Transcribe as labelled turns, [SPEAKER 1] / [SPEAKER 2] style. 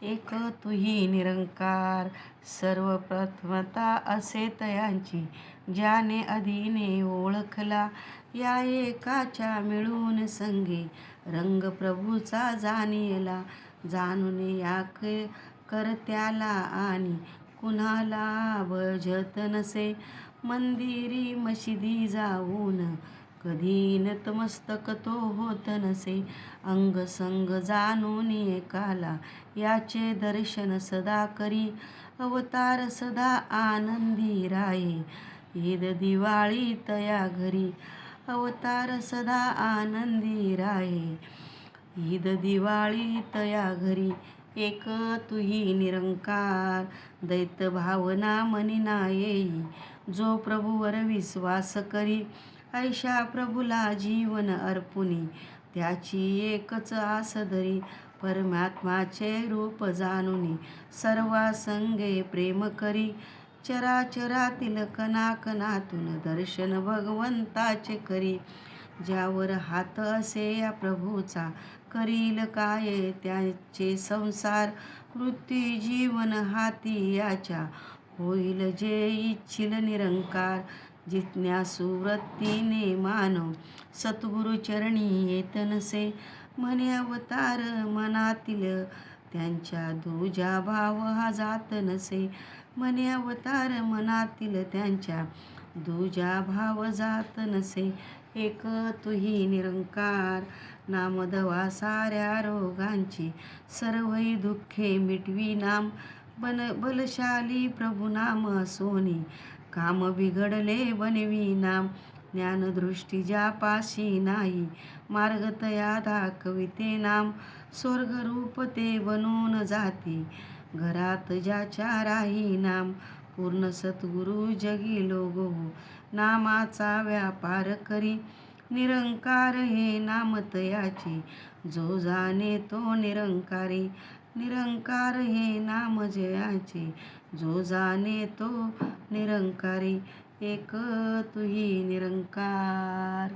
[SPEAKER 1] एक तुही निरंकार, सर्वप्रथमता असे तयांची, ज्याने अधीने ओळखला. या एकाच्या मिळून संगे, रंग प्रभूचा जाणीला. जाणून या करत्याला आणि कुणाला भजत नसे. मंदिरी मशिदी जाऊन, कधी नतमस्तक तो होत नसे. अंग संग जाणून एकाला, याचे दर्शन सदा करी. अवतार सदा आनंदी राहे, ईद दिवाळी तया घरी. अवतार सदा आनंदी राहे, ईद दिवाळी तया घरी. एक तुही निरंकार, दैत भावना मनी ना येई. जो प्रभूवर विश्वास करी, ऐशा प्रभूला जीवन अर्पुनी. त्याची एकच आस धरी, परमात्म्याचे रूप जाणुनी. सर्वांसंगे प्रेम करी, चराचरातील कणाकणातून दर्शन भगवंताचे करी. ज्यावर हात असे या प्रभूचा, करील काय त्याचे संसार. मृत्यू जीवन हाती याच्या, होईल जे इच्छिल निरंकार. जिज्ञासू वृत्तीने मानव, सद्गुरु चरणी येत नसे. म्हणे अवतार मनातील त्यांच्या, दुजा भाव हा जात नसे. म्हणे अवतार मनातील त्यांच्या, दुजा भाव जात नसे. एक तुही निरंकार, नामदवा साऱ्या रोगांची. सर्वही दुःखे मिटवी नाम, बलशाली प्रभुनाम सोनी. काम बिघडले बनवी नाम. ज्ञानदृष्टी ज्यापाशी नाही, मार्ग तया दाखविते नाम. स्वर्गरूप ते बनून जाते, घरात ज्याच्या राही नाम. पूर्ण सद्गुरु जगी लोगो, नामाचा व्यापार करी. निरंकार हे नाम तयाचे, जो जाणे तो निरंकारी. निरंकार हे नाम जयाचे, जो जाणे तो निरंकारी. एक तुही निरंकार.